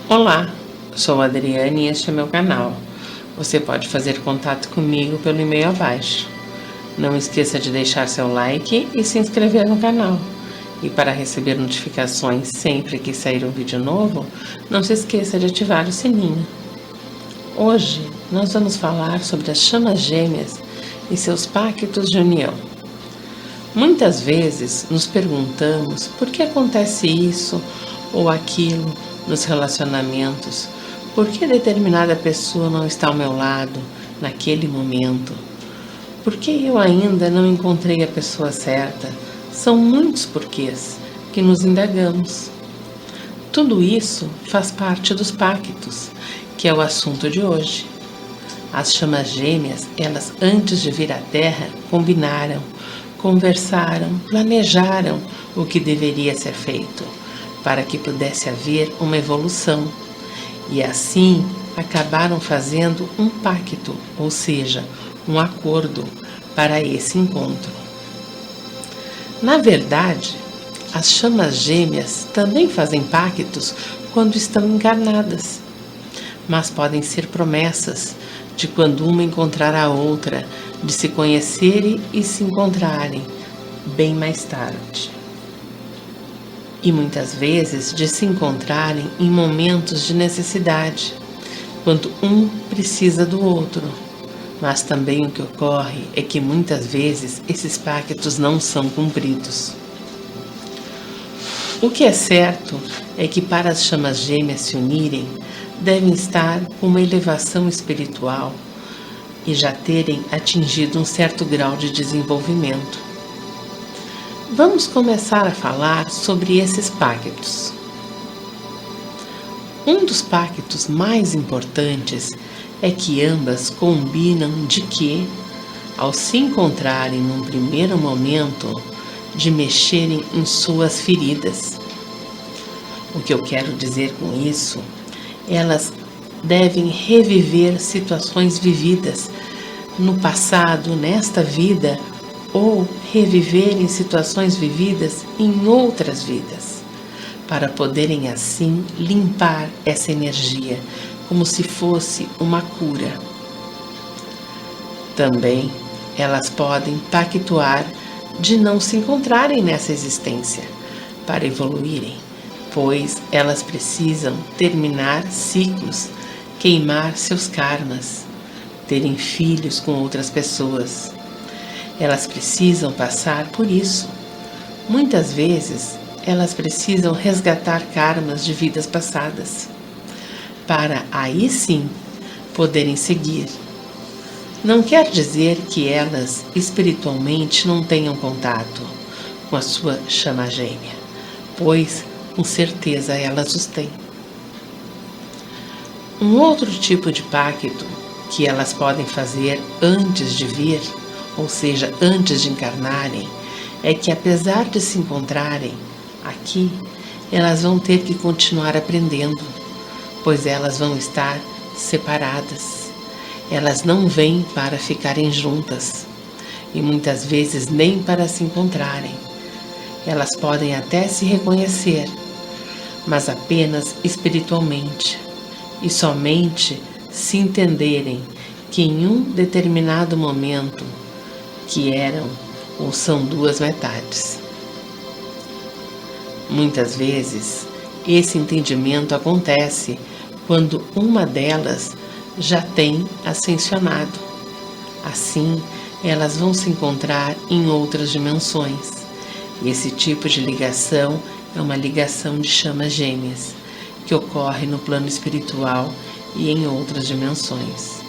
Olá, sou a Adriane e este é meu canal. Você pode fazer contato comigo pelo e-mail abaixo. Não esqueça de deixar seu like e se inscrever no canal. E para receber notificações sempre que sair um vídeo novo, não se esqueça de ativar o sininho. Hoje nós vamos falar sobre as chamas gêmeas e seus pactos de união. Muitas vezes nos perguntamos por que acontece isso ou aquilo nos relacionamentos, por que determinada pessoa não está ao meu lado naquele momento, por que eu ainda não encontrei a pessoa certa. São muitos porquês que nos indagamos. Tudo isso faz parte dos pactos, que é o assunto de hoje. As chamas gêmeas, elas antes de vir à Terra, combinaram, conversaram, planejaram o que deveria ser feito, para que pudesse haver uma evolução. E assim acabaram fazendo um pacto, ou seja, um acordo para esse encontro. Na verdade, as chamas gêmeas também fazem pactos quando estão encarnadas, mas podem ser promessas de quando uma encontrar a outra, de se conhecerem e se encontrarem bem mais tarde. E muitas vezes de se encontrarem em momentos de necessidade, quando um precisa do outro. Mas também o que ocorre é que muitas vezes esses pactos não são cumpridos. O que é certo é que para as chamas gêmeas se unirem, devem estar com uma elevação espiritual e já terem atingido um certo grau de desenvolvimento. Vamos começar a falar sobre esses pactos. Um dos pactos mais importantes é que ambas combinam de que, ao se encontrarem num primeiro momento, de mexerem em suas feridas. O que eu quero dizer com isso? Elas devem reviver situações vividas no passado, nesta vida, ou reviverem situações vividas em outras vidas, para poderem assim limpar essa energia, como se fosse uma cura. Também elas podem pactuar de não se encontrarem nessa existência, para evoluírem, pois elas precisam terminar ciclos, queimar seus karmas, terem filhos com outras pessoas. Elas precisam passar por isso. Muitas vezes, elas precisam resgatar karmas de vidas passadas, para aí sim poderem seguir. Não quer dizer que elas espiritualmente não tenham contato com a sua chama gêmea, pois com certeza elas os têm. Um outro tipo de pacto que elas podem fazer antes de vir, ou seja, antes de encarnarem, é que apesar de se encontrarem aqui, elas vão ter que continuar aprendendo, pois elas vão estar separadas. Elas não vêm para ficarem juntas, e muitas vezes nem para se encontrarem. Elas podem até se reconhecer, mas apenas espiritualmente, e somente se entenderem que em um determinado momento que eram ou são duas metades. Muitas vezes, esse entendimento acontece quando uma delas já tem ascensionado. Assim, elas vão se encontrar em outras dimensões. E esse tipo de ligação é uma ligação de chamas gêmeas, que ocorre no plano espiritual e em outras dimensões.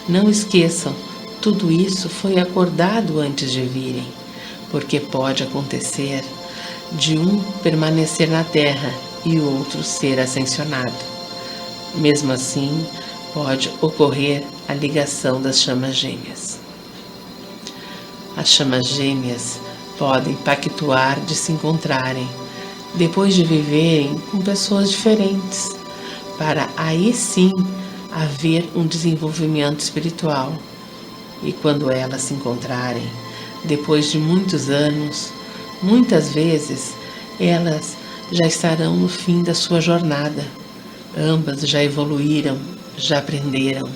Não esqueçam, tudo isso foi acordado antes de virem, porque pode acontecer de um permanecer na Terra e o outro ser ascensionado. Mesmo assim, pode ocorrer a ligação das chamas gêmeas. As chamas gêmeas podem pactuar de se encontrarem, depois de viverem com pessoas diferentes, para aí sim haver um desenvolvimento espiritual. E quando elas se encontrarem, depois de muitos anos, muitas vezes elas já estarão no fim da sua jornada, Ambas já evoluíram, já aprenderam,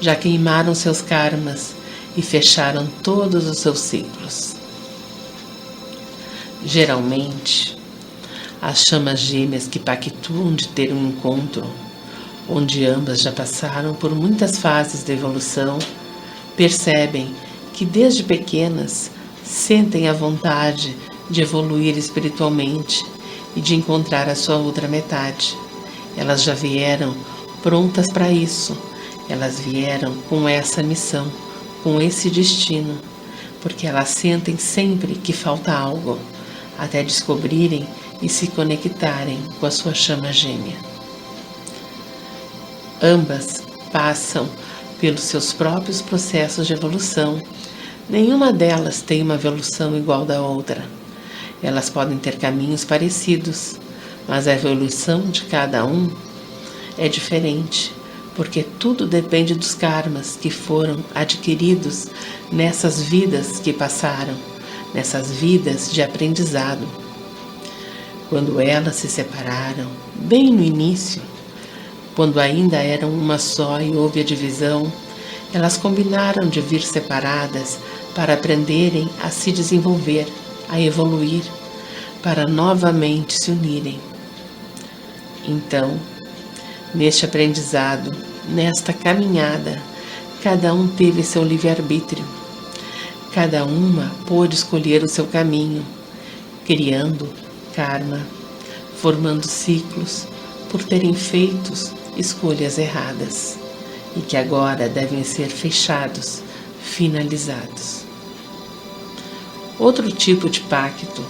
já queimaram seus karmas e fecharam todos os seus ciclos. Geralmente, as chamas gêmeas que pactuam de ter um encontro, onde ambas já passaram por muitas fases de evolução, percebem que desde pequenas sentem a vontade de evoluir espiritualmente e de encontrar a sua outra metade. Elas já vieram prontas para isso, elas vieram com essa missão, com esse destino, porque elas sentem sempre que falta algo, até descobrirem e se conectarem com a sua chama gêmea. Ambas passam pelos seus próprios processos de evolução. Nenhuma delas tem uma evolução igual da outra. Elas podem ter caminhos parecidos, mas a evolução de cada um é diferente, porque tudo depende dos karmas que foram adquiridos nessas vidas que passaram, nessas vidas de aprendizado. Quando elas se separaram, bem no início, quando ainda eram uma só e houve a divisão, elas combinaram de vir separadas para aprenderem a se desenvolver, a evoluir, para novamente se unirem. Então, neste aprendizado, nesta caminhada, cada um teve seu livre-arbítrio. Cada uma pôde escolher o seu caminho, criando karma, formando ciclos por terem feito escolhas erradas e que agora devem ser fechados, finalizados. Outro tipo de pacto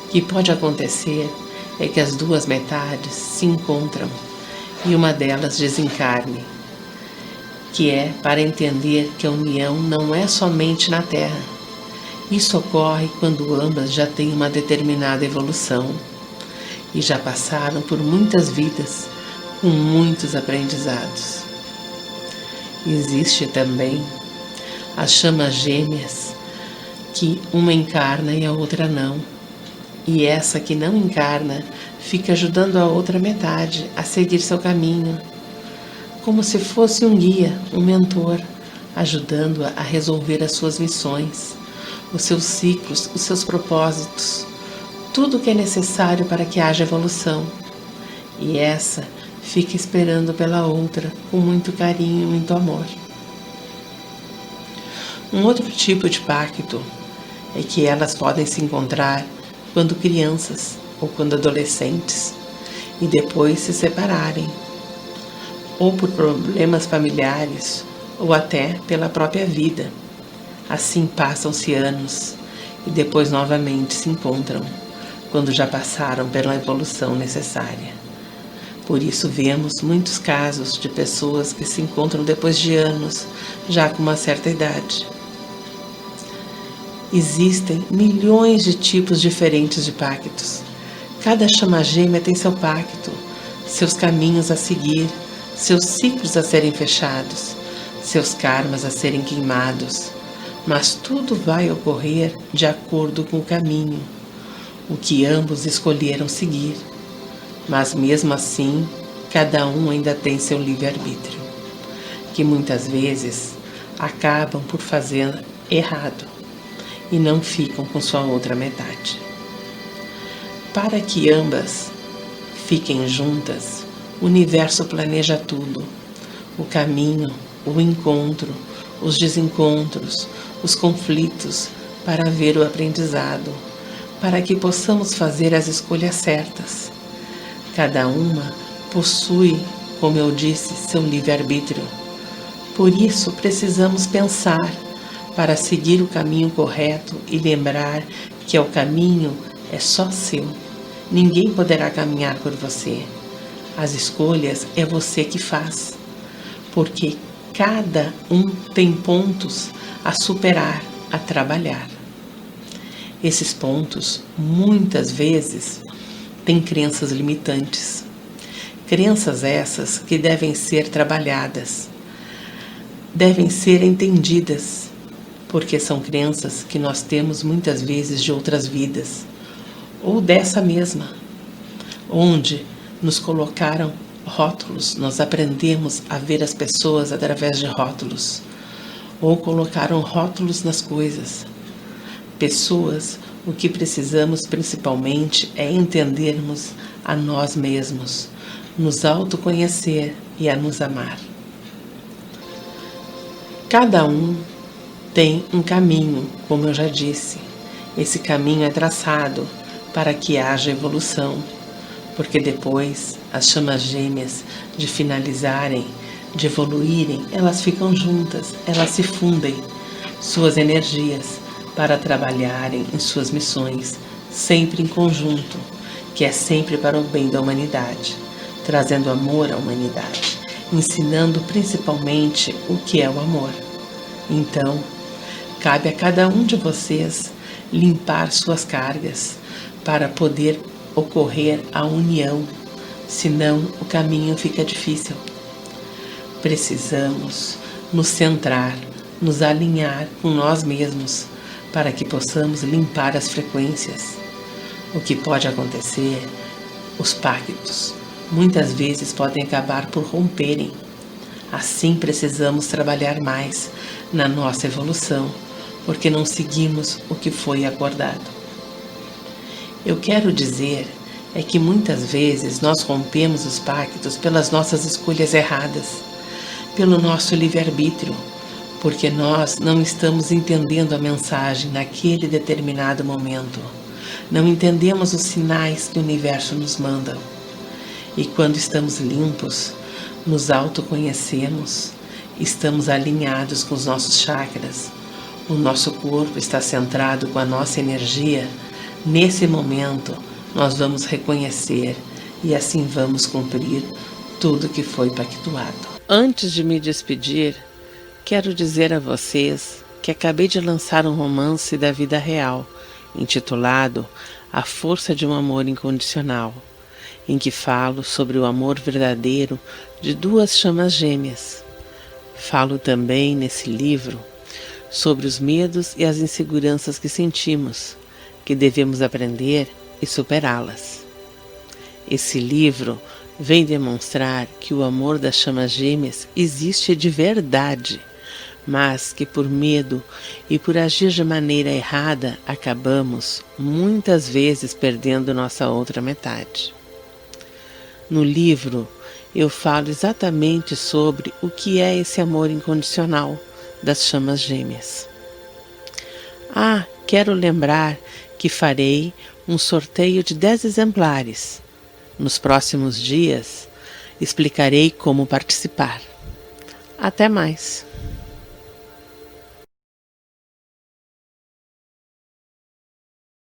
que pode acontecer é que as duas metades se encontram e uma delas desencarne, que é para entender que a união não é somente na Terra. Isso ocorre quando ambas já têm uma determinada evolução e já passaram por muitas vidas com muitos aprendizados. Existe também as chamas gêmeas, que uma encarna e a outra não. E essa que não encarna fica ajudando a outra metade a seguir seu caminho, como se fosse um guia, um mentor, ajudando-a a resolver as suas missões, os seus ciclos, os seus propósitos, tudo o que é necessário para que haja evolução. E essa fica esperando pela outra com muito carinho e muito amor. Um outro tipo de pacto é que elas podem se encontrar quando crianças ou quando adolescentes e depois se separarem, ou por problemas familiares ou até pela própria vida. Assim passam-se anos e depois novamente se encontram, quando já passaram pela evolução necessária. Por isso vemos muitos casos de pessoas que se encontram depois de anos, já com uma certa idade. Existem milhões de tipos diferentes de pactos. Cada chama gêmea tem seu pacto, seus caminhos a seguir, seus ciclos a serem fechados, seus karmas a serem queimados. Mas tudo vai ocorrer de acordo com o caminho, o que ambos escolheram seguir. Mas mesmo assim, cada um ainda tem seu livre-arbítrio, que muitas vezes acabam por fazer errado e não ficam com sua outra metade. Para que ambas fiquem juntas, o universo planeja tudo: o caminho, o encontro, os desencontros, os conflitos, para haver o aprendizado, para que possamos fazer as escolhas certas. Cada uma possui, como eu disse, seu livre-arbítrio. Por isso precisamos pensar para seguir o caminho correto e lembrar que o caminho é só seu. Ninguém poderá caminhar por você. As escolhas é você que faz, porque cada um tem pontos a superar, a trabalhar. Esses pontos, muitas vezes, têm crenças limitantes. Crenças essas que devem ser trabalhadas, devem ser entendidas, porque são crenças que nós temos muitas vezes de outras vidas, ou dessa mesma, onde nos colocaram rótulos, nós aprendemos a ver as pessoas através de rótulos, ou colocaram rótulos nas coisas. Pessoas, o que precisamos principalmente é entendermos a nós mesmos, nos autoconhecer e a nos amar. Cada um tem um caminho, como eu já disse. Esse caminho é traçado para que haja evolução, porque depois as chamas gêmeas de finalizarem, de evoluírem, elas ficam juntas, elas se fundem, suas energias, para trabalharem em suas missões, sempre em conjunto, que é sempre para o bem da humanidade, trazendo amor à humanidade, ensinando principalmente o que é o amor. Então, cabe a cada um de vocês limpar suas cargas para poder ocorrer a união, senão o caminho fica difícil. Precisamos nos centrar, nos alinhar com nós mesmos para que possamos limpar as frequências. O que pode acontecer, os pactos, muitas vezes podem acabar por romperem. Assim precisamos trabalhar mais na nossa evolução, porque não seguimos o que foi acordado. Eu quero dizer é que muitas vezes nós rompemos os pactos pelas nossas escolhas erradas, pelo nosso livre-arbítrio, porque nós não estamos entendendo a mensagem naquele determinado momento. Não entendemos os sinais que o universo nos manda. E quando estamos limpos, nos autoconhecemos, estamos alinhados com os nossos chakras, o nosso corpo está centrado com a nossa energia. Nesse momento, nós vamos reconhecer e assim vamos cumprir tudo que foi pactuado. Antes de me despedir, quero dizer a vocês que acabei de lançar um romance da vida real, intitulado A Força de um Amor Incondicional, em que falo sobre o amor verdadeiro de duas chamas gêmeas. Falo também nesse livro sobre os medos e as inseguranças que sentimos, que devemos aprender e superá-las. Esse livro vem demonstrar que o amor das chamas gêmeas existe de verdade, mas que por medo e por agir de maneira errada acabamos muitas vezes perdendo nossa outra metade. No livro eu falo exatamente sobre o que é esse amor incondicional das chamas gêmeas. Quero lembrar que farei um sorteio de 10 exemplares. Nos próximos dias explicarei como participar. Até mais!